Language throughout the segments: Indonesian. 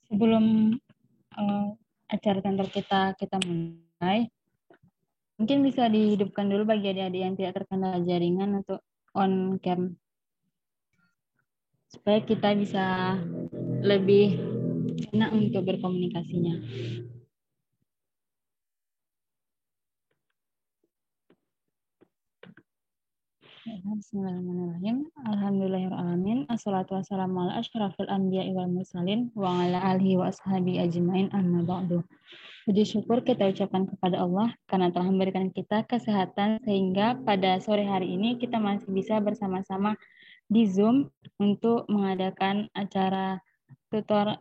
Sebelum acara kantor kita mulai, mungkin bisa dihidupkan dulu bagi adik-adik yang tidak terkendala jaringan untuk on cam, supaya kita bisa lebih enak untuk berkomunikasinya. Bismillahirrahmanirrahim. Alhamdulillahirrahmanirrahim. Assalatu wassalamu ala asyrafil anbiya'i wal mursalin wa ala alihi wa ashabi ajmain amma ba'du. Puji syukur kita ucapkan kepada Allah karena telah memberikan kita kesehatan sehingga pada sore hari ini kita masih bisa bersama-sama di Zoom untuk mengadakan acara tutor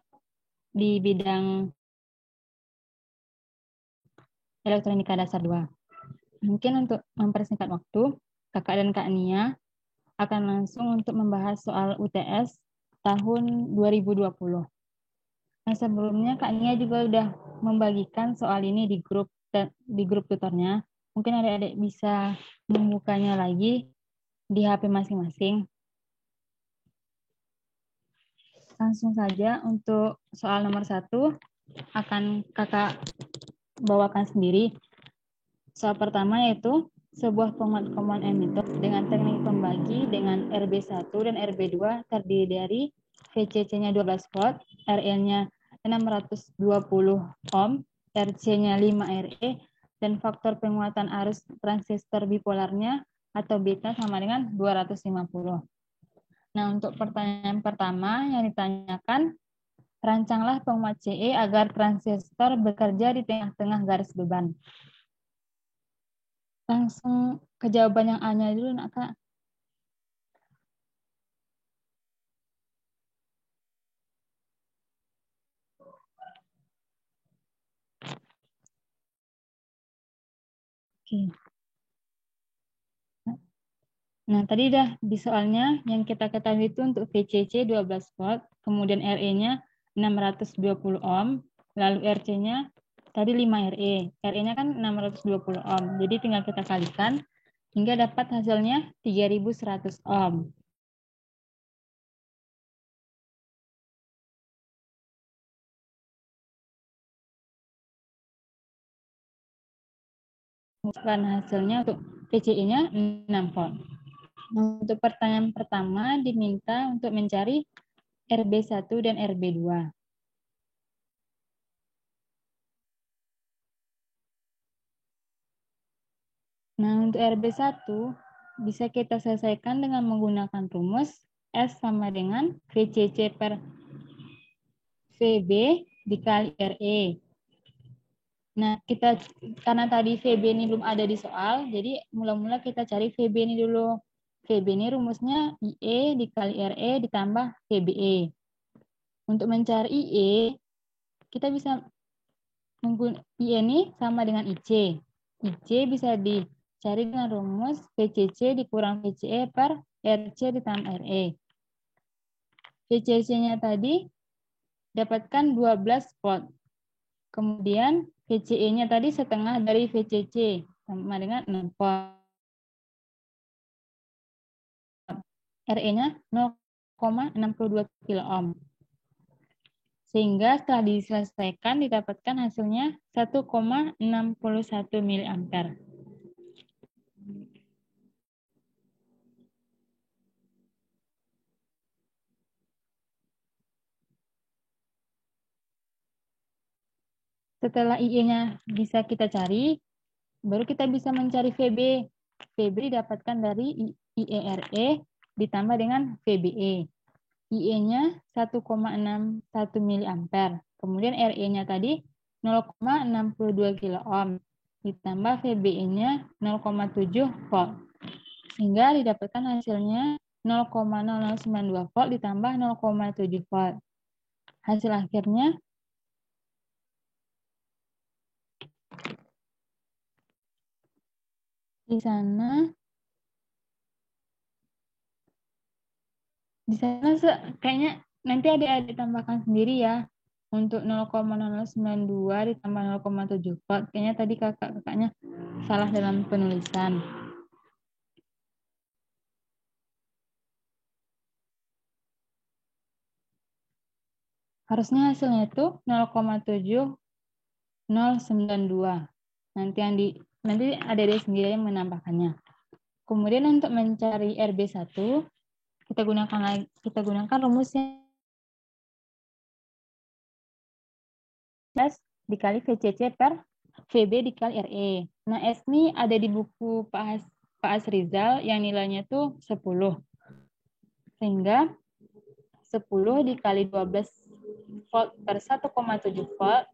di bidang elektronika dasar 2. Mungkin untuk mempersingkat waktu, Kakak dan Kak Nia akan langsung untuk membahas soal UTS tahun 2020. Nah, sebelumnya Kak Nia juga udah membagikan soal ini di grup tutornya. Mungkin adik-adik bisa membukanya lagi di HP masing-masing. Langsung saja untuk soal nomor 1 akan Kakak bawakan sendiri. Soal pertama yaitu sebuah penguat command emitter dengan teknik pembagi dengan RB1 dan RB2 terdiri dari VCC-nya 12 volt, RL-nya 620 ohm, RC-nya 5 RE, dan faktor penguatan arus transistor bipolarnya atau beta sama dengan 250. Nah, untuk pertanyaan pertama yang ditanyakan, rancanglah penguat CE agar transistor bekerja di tengah-tengah garis beban. Langsung ke jawaban yang A-nya dulu, nak Kak. Oke. Nah, tadi dah di soalnya yang kita ketahui itu untuk VCC 12 volt, kemudian RE-nya 620 ohm, lalu RC-nya tadi 5 RE. RE-nya kan 620 ohm. Jadi tinggal kita kalikan hingga dapat hasilnya 3100 ohm. Dan hasilnya untuk VCE-nya 6 volt. Untuk pertanyaan pertama diminta untuk mencari RB1 dan RB2. Nah, untuk RB1 bisa kita selesaikan dengan menggunakan rumus S sama dengan VCC per VB dikali RE. Nah, karena tadi VB ini belum ada di soal, jadi mula-mula kita cari VB ini dulu. VB ini rumusnya IE dikali RE ditambah VBE. Untuk mencari IE, kita bisa menggunakan IE ini sama dengan IC. IC bisa dicari dengan rumus VCC dikurang VCE per RC ditambah RE. VCC-nya tadi dapatkan 12 volt. Kemudian VCE-nya tadi setengah dari VCC sama dengan 6 volt. RE-nya 0,62 kilo ohm. Sehingga setelah diselesaikan didapatkan hasilnya 1,61 miliampere. Setelah IE-nya bisa kita cari, baru kita bisa mencari VB. VB didapatkan dari IERE ditambah dengan VBE. IE-nya 1,61 miliampere. Kemudian RE-nya tadi 0,62 kilo ohm. Ditambah VBE-nya 0,7 volt. Sehingga didapatkan hasilnya 0,0092 volt ditambah 0,7 volt. Hasil akhirnya di sana kayaknya nanti adik-adik tambahkan sendiri ya. Untuk 0,0092 ditambah 0,7 volt. Kayaknya tadi kakaknya salah dalam penulisan. Harusnya hasilnya itu 0,7092. Nanti adik-adik sendiri yang menambahkannya. Kemudian untuk mencari RB1, kita gunakan rumusnya S dikali VCC per VB dikali RE. Nah, S ini ada di buku Pak Asrizal yang nilainya itu 10. Sehingga 10 dikali 12 volt per 1,7 volt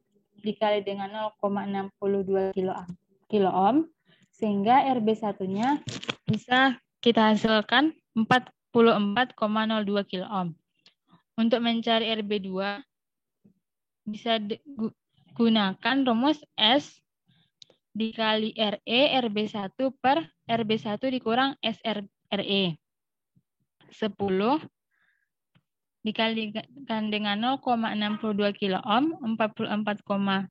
dikali dengan 0,62 kilo ohm, sehingga RB1-nya bisa kita hasilkan 44,02 kilo ohm. Untuk mencari RB2, bisa gunakan rumus S dikali RE RB1 per RB1 dikurang SRE. 10 dikalikan dengan 0,62 kilo ohm, 44,02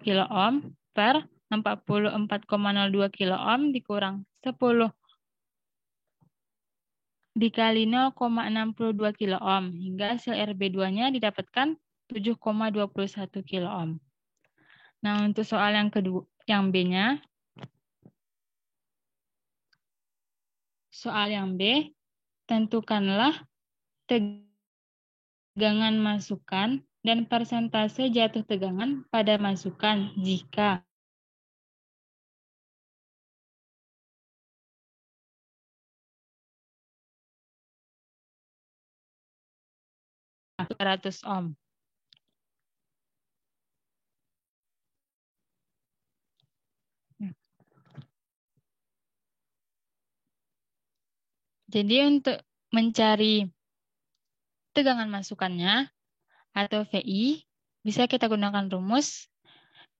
kilo ohm per 44,02 kilo ohm dikurang 10 dikali 0,62 kilo ohm, hingga hasil RB2-nya didapatkan 7,21 kilo ohm. Nah, untuk soal yang kedua, yang B-nya, soal yang B, tentukanlah tegangan masukan dan persentase jatuh tegangan pada masukan jika ratus ohm. Jadi untuk mencari tegangan masukannya atau VI, bisa kita gunakan rumus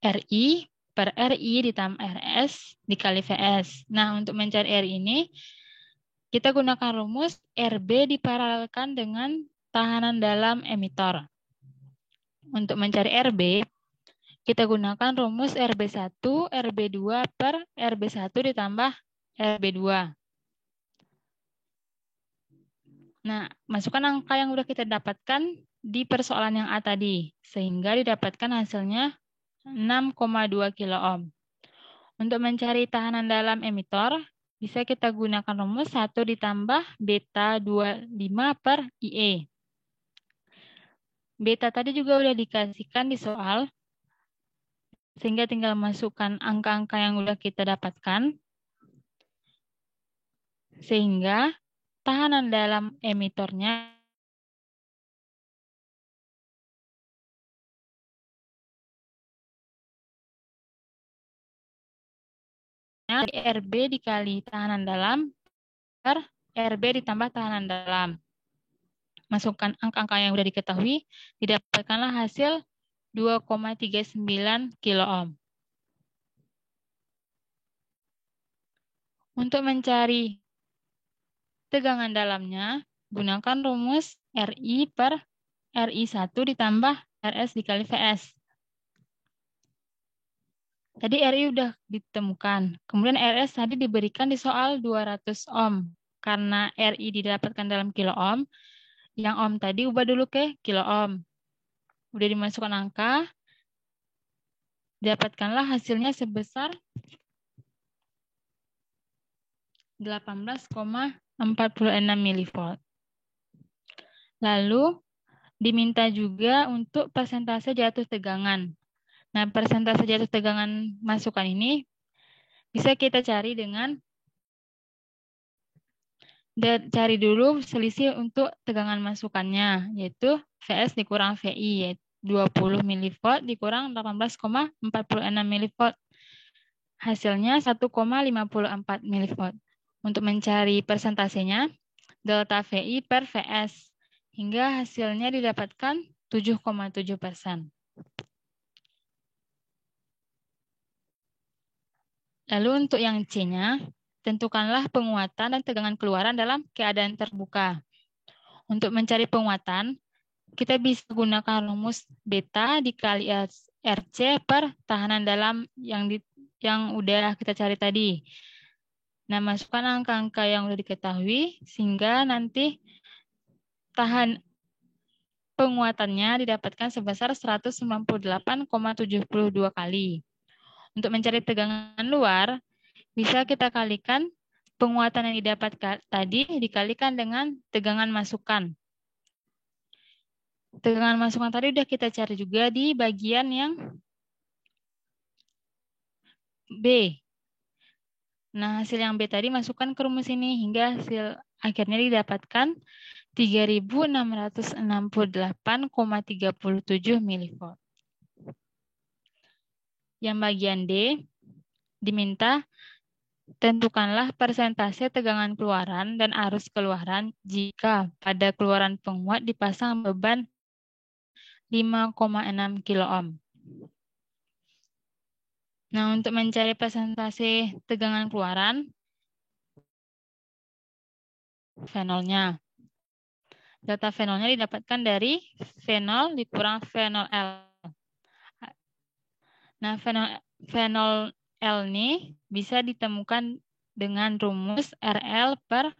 RI per RI ditambah RS dikali VS. Nah, untuk mencari RI ini, kita gunakan rumus RB diparalelkan dengan tahanan dalam emitor. Untuk mencari RB, kita gunakan rumus RB1, RB2 per RB1 ditambah RB2. Nah, masukkan angka yang sudah kita dapatkan di persoalan yang A tadi, sehingga didapatkan hasilnya 6,2 kilo ohm. Untuk mencari tahanan dalam emitor, bisa kita gunakan rumus 1 ditambah beta 25 per IE. Beta tadi juga sudah dikasihkan di soal, sehingga tinggal masukkan angka-angka yang sudah kita dapatkan, sehingga tahanan dalam emitornya RB dikali tahanan dalam per RB ditambah tahanan dalam. Masukkan angka-angka yang sudah diketahui, didapatkanlah hasil 2,39 kilo ohm. Untuk mencari tegangan dalamnya, gunakan rumus RI per RI1 ditambah RS dikali VS. Tadi RI sudah ditemukan. Kemudian RS tadi diberikan di soal 200 ohm. Karena RI didapatkan dalam kilo ohm, yang ohm tadi ubah dulu ke kilo ohm. Udah dimasukkan angka, dapatkanlah hasilnya sebesar 18,46 mV. Lalu diminta juga untuk persentase jatuh tegangan. Nah, persentase jatuh tegangan masukan ini bisa kita cari dengan cari dulu selisih untuk tegangan masukannya, yaitu VS dikurang VI, yaitu 20 mV dikurang 18,46 mV. Hasilnya 1,54 mV. Untuk mencari persentasenya, delta VI per VS, hingga hasilnya didapatkan 7,7%. Lalu untuk yang C-nya, tentukanlah penguatan dan tegangan keluaran dalam keadaan terbuka. Untuk mencari penguatan, kita bisa gunakan rumus beta dikali RC per tahanan dalam yang udah kita cari tadi. Nah, masukkan angka-angka yang udah diketahui, sehingga nanti penguatannya didapatkan sebesar 198,72 kali. Untuk mencari tegangan luar, bisa kita kalikan penguatan yang didapat tadi dikalikan dengan tegangan masukan. Tegangan masukan tadi udah kita cari juga di bagian yang B. Nah, hasil yang B tadi masukkan ke rumus ini hingga hasil akhirnya didapatkan 3.668,37 mV. Yang bagian D, diminta tentukanlah persentase tegangan keluaran dan arus keluaran jika pada keluaran penguat dipasang beban 5,6 kilo-ohm. Nah, untuk mencari persentase tegangan keluaran, V0-nya. Data V0-nya didapatkan dari V0 dikurang V0L. Nah, V0L ini bisa ditemukan dengan rumus RL per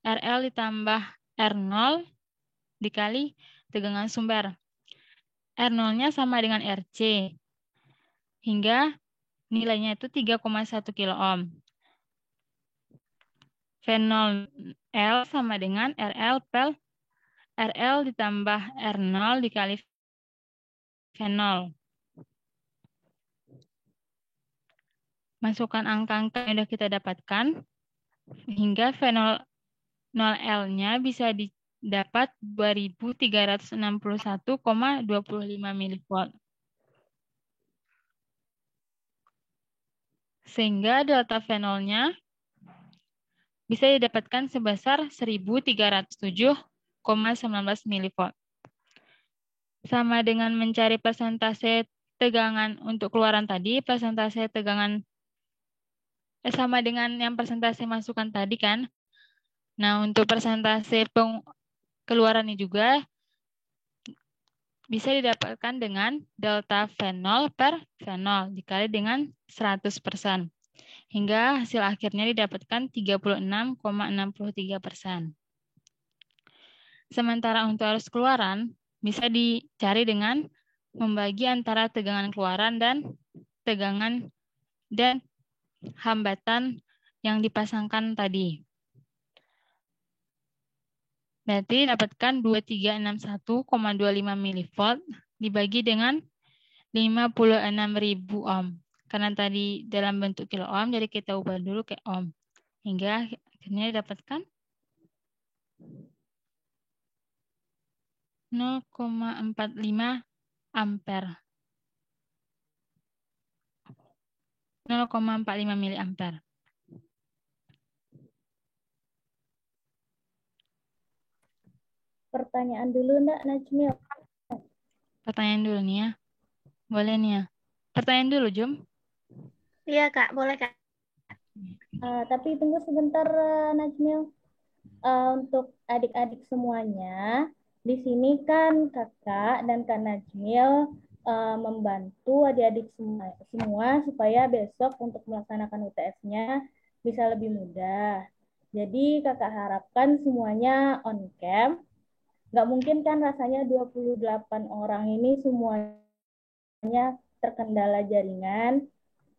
RL ditambah R0 dikali tegangan sumber. R0-nya sama dengan RC. Hingga nilainya itu 3,1 kilo-ohm. V0L sama dengan RL per RL ditambah R0 dikali V0. Masukkan angka-angka yang sudah kita dapatkan, hingga V0L-nya bisa didapat 2361,25 mV. Sehingga delta V0-nya bisa didapatkan sebesar 1307,19 mV. Sama dengan mencari persentase tegangan untuk keluaran tadi, persentase tegangan sama dengan yang persentase masukan tadi kan. Nah, untuk persentase keluarannya juga bisa didapatkan dengan delta V0 per V0 dikali dengan 100%. Hingga hasil akhirnya didapatkan 36,63%. Sementara untuk arus keluaran bisa dicari dengan membagi antara tegangan keluaran dan tegangan dan hambatan yang dipasangkan tadi. Berarti dapatkan 2361,25 mV dibagi dengan 56.000 ohm. Karena tadi dalam bentuk kilo ohm, jadi kita ubah dulu ke ohm. Hingga akhirnya didapatkan 0,45 ampere. 0,45 miliampere. Pertanyaan dulu, Mbak Najmil. Pertanyaan dulu nih ya. Boleh nih ya. Pertanyaan dulu, Jum. Iya, Kak. Boleh, Kak. Tapi tunggu sebentar, Najmil. Untuk adik-adik semuanya, di sini kan Kakak dan Kak Najmil membantu adik-adik semua supaya besok untuk melaksanakan UTS-nya bisa lebih mudah. Jadi Kakak harapkan semuanya on cam. Nggak mungkin kan rasanya 28 orang ini semuanya terkendala jaringan.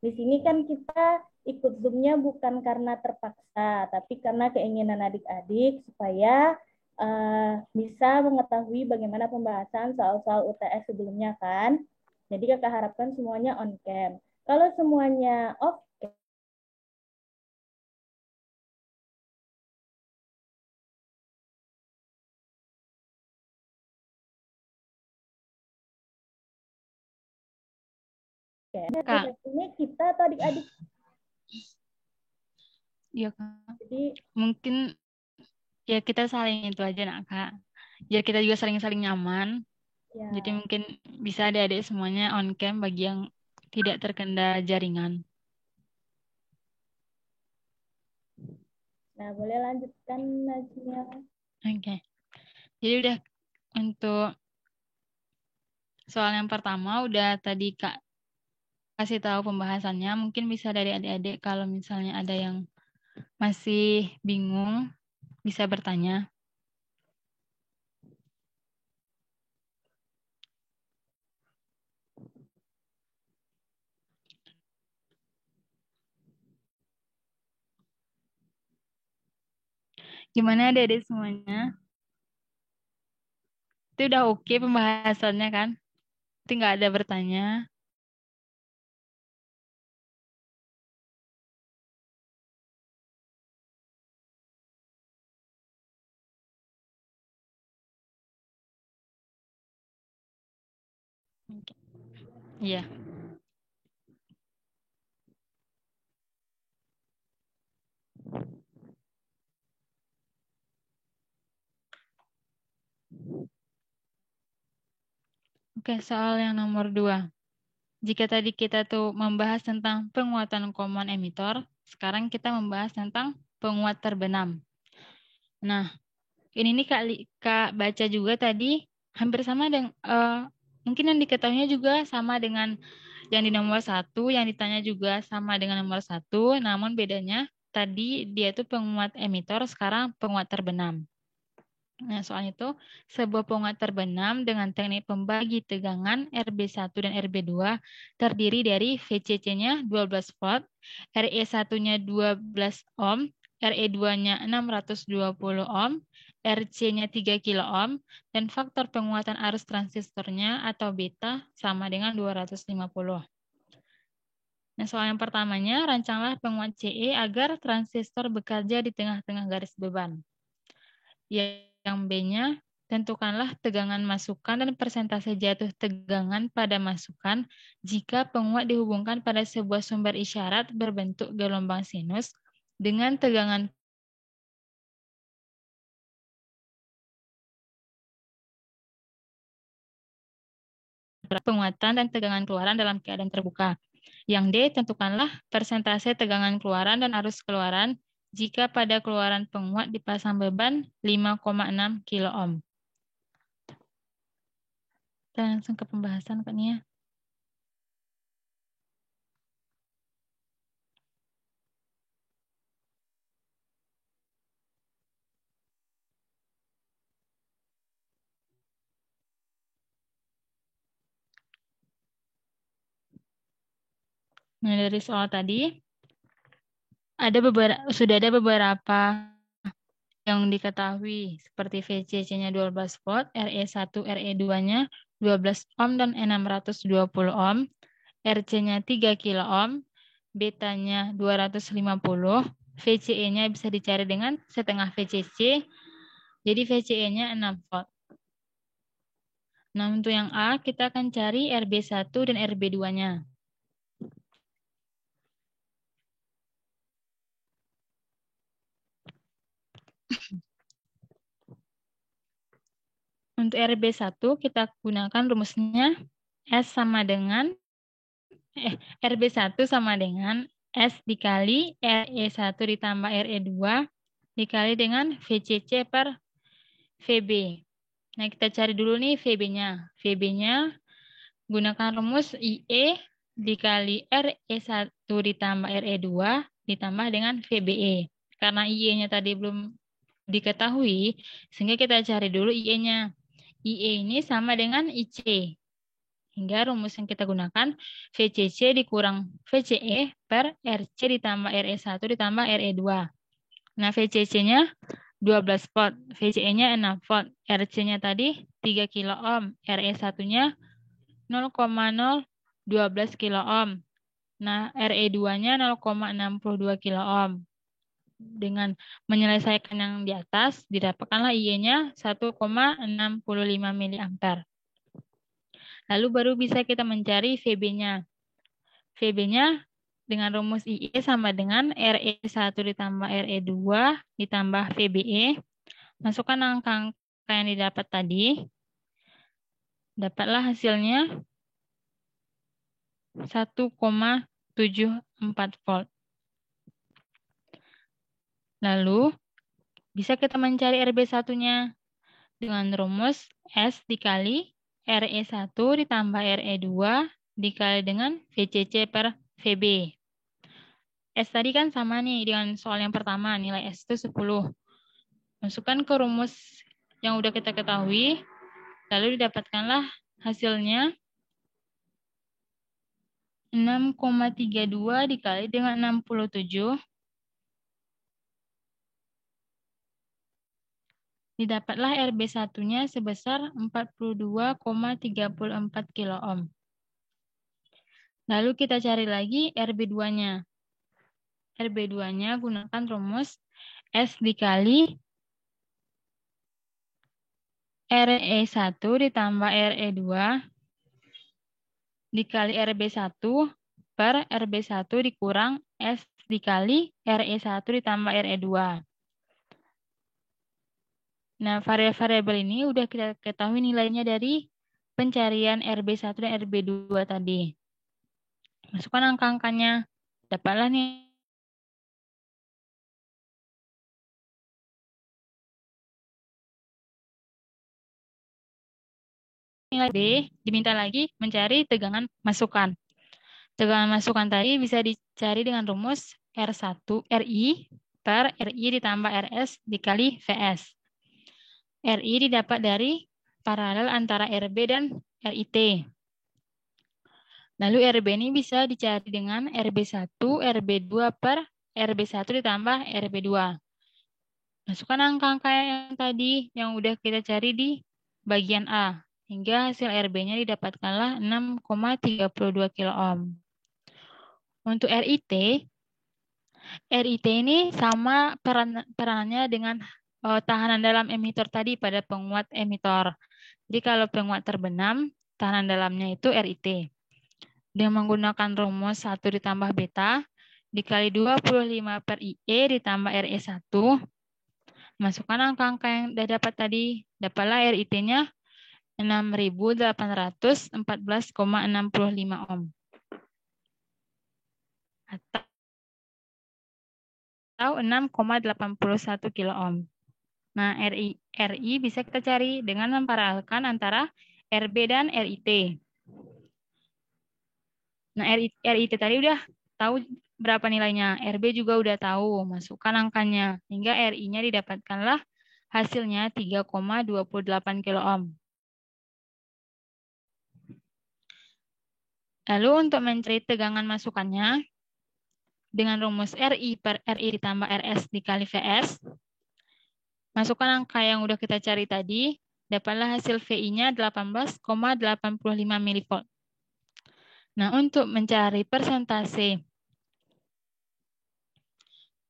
Di sini kan kita ikut Zoom-nya bukan karena terpaksa, tapi karena keinginan adik-adik supaya bisa mengetahui bagaimana pembahasan soal-soal UTS sebelumnya kan. Jadi Kakak harapkan semuanya on cam. Kalau semuanya off cam, ini kita atau adik-adik? Iya, Kak. Jadi mungkin ya kita saling itu aja, nak, Kak. Biar kita juga saling-saling nyaman. ya. Jadi mungkin bisa adik-adik semuanya on cam bagi yang tidak terkendala jaringan. Nah, boleh lanjutkan Najmil. Oke. Jadi udah untuk soal yang pertama udah tadi Kak kasih tahu pembahasannya. Mungkin bisa dari adik-adik kalau misalnya ada yang masih bingung bisa bertanya. Gimana adik-adik semuanya? Itu udah oke pembahasannya kan? Itu nggak ada bertanya. Oke. Iya. Oke, soal yang nomor 2. Jika tadi kita tuh membahas tentang penguatan common emitter, sekarang kita membahas tentang penguat terbenam. Nah, ini nih Kak baca juga tadi hampir sama dengan mungkin yang diketahuinya juga sama dengan yang di nomor 1, yang ditanya juga sama dengan nomor 1, namun bedanya tadi dia tuh penguat emitter, sekarang penguat terbenam. Nah, soal itu, sebuah penguat terbenam dengan teknik pembagi tegangan RB1 dan RB2 terdiri dari VCC-nya 12 volt, RE1-nya 12 ohm, RE2-nya 620 ohm, RC-nya 3 kilo ohm, dan faktor penguatan arus transistornya atau beta sama dengan 250. Nah, soal yang pertamanya, rancanglah penguat CE agar transistor bekerja di tengah-tengah garis beban. Yang B-nya, tentukanlah tegangan masukan dan persentase jatuh tegangan pada masukan jika penguat dihubungkan pada sebuah sumber isyarat berbentuk gelombang sinus dengan tegangan penguatan dan tegangan keluaran dalam keadaan terbuka. Yang D, tentukanlah persentase tegangan keluaran dan arus keluaran jika pada keluaran penguat dipasang beban 5,6 kilo ohm. Kita langsung ke pembahasan Kak Nia. Nah, dari soal tadi, sudah ada beberapa yang diketahui seperti VCC-nya 12 volt, RE1, RE2-nya 12 ohm dan 620 ohm, RC-nya 3 kilo ohm, betanya 250, VCE-nya bisa dicari dengan setengah VCC, jadi VCE-nya 6 volt. Nah, untuk yang A, kita akan cari RB1 dan RB2-nya. Untuk RB1 kita gunakan rumusnya S sama dengan RB1 sama dengan S dikali RE1 ditambah RE2 dikali dengan VCC per VB. Nah, kita cari dulu nih VB-nya. VB-nya gunakan rumus IE dikali RE1 ditambah RE2 ditambah dengan VBE. Karena IE-nya tadi belum diketahui, sehingga kita cari dulu IE-nya. IE ini sama dengan IC. Hingga rumus yang kita gunakan VCC dikurang VCE per RC ditambah RE1 ditambah RE2. Nah, VCC-nya 12 volt, VCE-nya 6 volt, RC-nya tadi 3 kilo ohm, RE1-nya 0,012 kilo ohm. Nah, RE2-nya 0,62 kilo ohm. Dengan menyelesaikan yang di atas, didapatkanlah IE-nya 1,65 mA. Lalu baru bisa kita mencari VB-nya. VB-nya dengan rumus IE sama dengan RE1 ditambah RE2 ditambah VBE. Masukkan angka-angka yang didapat tadi. Dapatlah hasilnya 1,74 volt. Lalu, bisa kita mencari RB1-nya dengan rumus S dikali RE1 ditambah RE2 dikali dengan VCC per VB. S tadi kan sama nih dengan soal yang pertama, nilai S itu 10. Masukkan ke rumus yang udah kita ketahui, lalu didapatkanlah hasilnya 6,32 dikali dengan 67 didapatlah RB1-nya sebesar 42,34 kilo ohm. Lalu kita cari lagi RB2-nya. RB2-nya gunakan rumus S dikali RE1 ditambah RE2 dikali RB1 per RB1 dikurang S dikali RE1 ditambah RE2. Nah, variabel ini udah kita ketahui nilainya dari pencarian RB1 dan RB2 tadi. Masukkan angka-angkanya. Dapatlah nih nilai B, diminta lagi mencari tegangan masukan. Tegangan masukan tadi bisa dicari dengan rumus RI per RI ditambah RS dikali VS. RI didapat dari paralel antara RB dan RIT. Lalu RB ini bisa dicari dengan RB1, RB2 per RB1 ditambah RB2. Masukkan angka-angka yang tadi yang udah kita cari di bagian A. Hingga hasil RB-nya didapatkanlah 6,32 kilo ohm. Untuk RIT ini sama peranannya dengan tahanan dalam emitor tadi pada penguat emitor. Jadi kalau penguat terbenam, tahanan dalamnya itu RIT. Dengan menggunakan rumus 1 ditambah beta, dikali 25 per IE ditambah RE1, masukkan angka-angka yang sudah dapat tadi, dapatlah RIT-nya 6.814,65 ohm. Atau 6,81 kilo ohm. Nah, RI bisa kita cari dengan memparalelkan antara RB dan RIT. Nah, RIT tadi udah tahu berapa nilainya. RB juga udah tahu, masukkan angkanya. Hingga RI-nya didapatkanlah hasilnya 3,28 kilo ohm. Lalu untuk mencari tegangan masukannya, dengan rumus RI per RI ditambah RS dikali VS, masukkan angka yang udah kita cari tadi, dapatlah hasil VI-nya 18,85 mV. Nah, untuk mencari persentase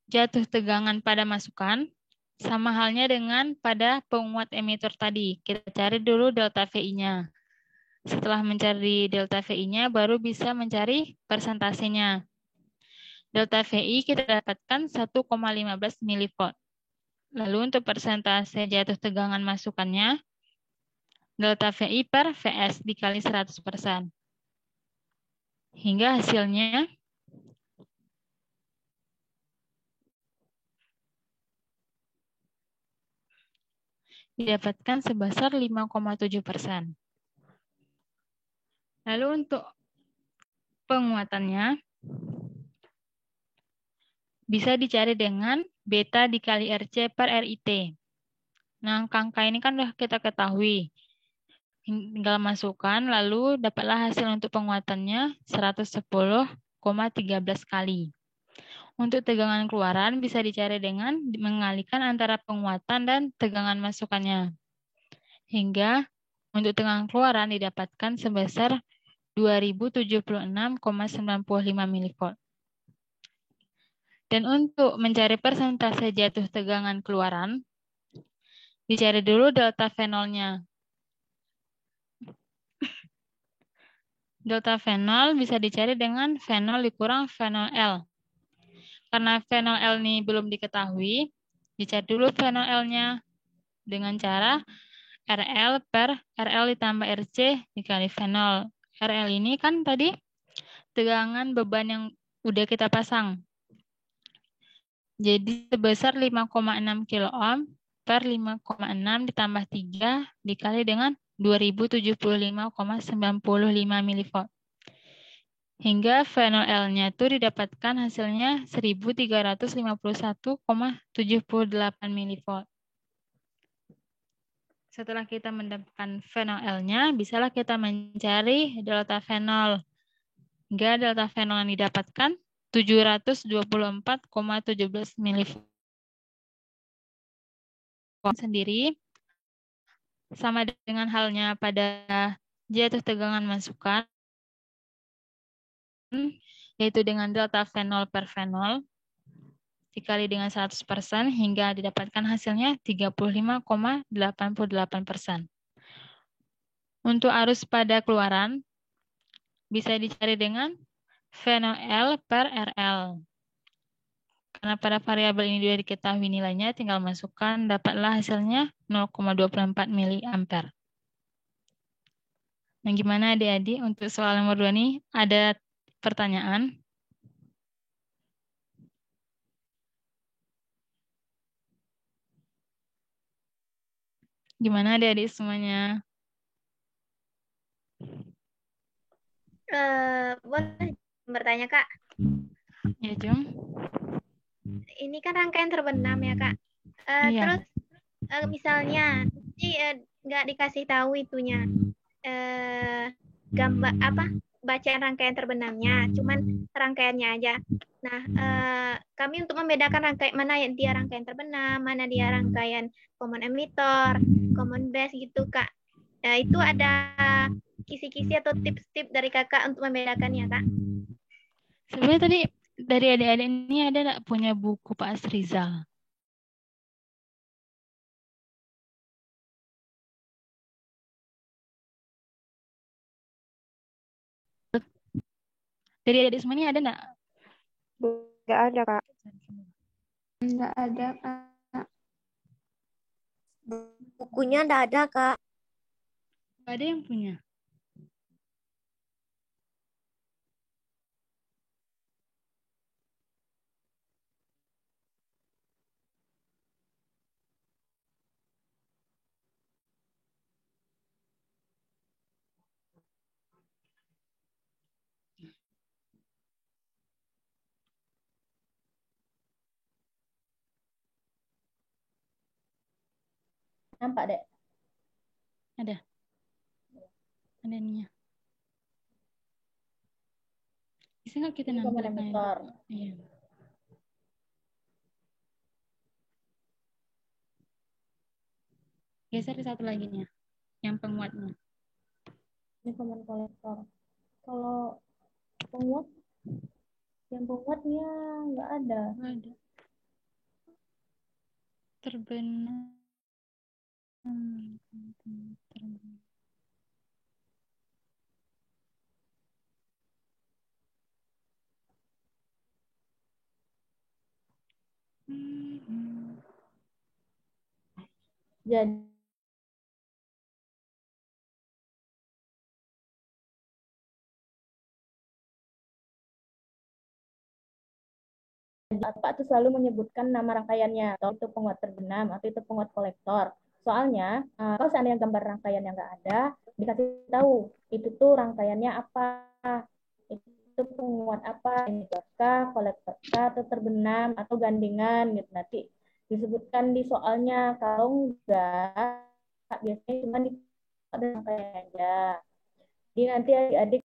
jatuh tegangan pada masukan, sama halnya dengan pada penguat emitor tadi. Kita cari dulu delta VI-nya. Setelah mencari delta VI-nya, baru bisa mencari persentasenya. Delta VI kita dapatkan 1,15 mV. Lalu untuk persentase jatuh tegangan masukannya, delta VI per VS dikali 100%. Hingga hasilnya didapatkan sebesar 5,7%. Lalu untuk penguatannya bisa dicari dengan beta dikali RC per RIT. Nah, angka ini kan sudah kita ketahui. Tinggal masukkan, lalu dapatlah hasil untuk penguatannya 110,13 kali. Untuk tegangan keluaran bisa dicari dengan mengalihkan antara penguatan dan tegangan masukannya. Hingga untuk tegangan keluaran didapatkan sebesar 2076,95 mV. Dan untuk mencari persentase jatuh tegangan keluaran, dicari dulu delta V0-nya. Delta V0 bisa dicari dengan V0 dikurang V0L. Karena V0L ini belum diketahui, dicari dulu V0L-nya dengan cara RL per RL ditambah RC dikali V0. RL ini kan tadi tegangan beban yang udah kita pasang. Jadi sebesar 5,6 kilo ohm per 5,6 ditambah 3 dikali dengan 2075,95 mV. Hingga V0L-nya itu didapatkan hasilnya 1351,78 mV. Setelah kita mendapatkan V0L-nya, bisalah kita mencari delta V0. Hingga delta V0 yang didapatkan 724,17 mV. sendiri sama dengan halnya pada jatuh tegangan masukan, yaitu dengan delta fenol per fenol dikali dengan 100% hingga didapatkan hasilnya 35,88%. Untuk arus pada keluaran bisa dicari dengan fenol L per RL. Karena pada variabel ini sudah diketahui nilainya, tinggal masukkan, dapatlah hasilnya 0,24 mA. Nah, gimana adik-adik untuk soal nomor 2 nih? Ada pertanyaan? Gimana adik-adik semuanya? Boleh bertanya, Kak? Ya, Jung. Ini kan rangkaian terbenam ya, Kak. Iya. Terus misalnya nggak dikasih tahu itunya gambar bacaan rangkaian terbenamnya, cuman rangkaiannya aja. Nah, kami untuk membedakan rangkaian mana dia rangkaian terbenam, mana dia rangkaian common emitter, common base gitu, Kak. Itu ada kisi-kisi atau tips-tips dari Kakak untuk membedakannya, Kak? Sebenarnya tadi dari adik-adik ini ada nggak punya buku Pak Asrizal? Dari adik semuanya ada nggak? Nggak ada, Kak. Nggak ada, Kak. Bukunya nggak ada, Kak. Nggak ada yang punya. Nampak, Dek? Ada. Ada ininya. Bisa nggak kita Ini common nampilkan? emitter. Iya. Geser satu lagi nih, yang penguatnya. Ini common kolektor. Kalau penguat, yang penguatnya nggak ada. Nggak ada. Terbenam. Jadi Pak itu selalu menyebutkan nama rangkaiannya, atau itu penguat terbenam, atau itu penguat kolektor. Soalnya, kalau seandainya gambar rangkaiannya nggak ada, dikasih tahu, itu tuh rangkaiannya apa, itu penguat apa, emitter kolektor atau terbenam, atau gandengan, gitu. Nanti disebutkan di soalnya, kalau enggak, biasanya cuma di rangkaian aja. Jadi nanti adik-adik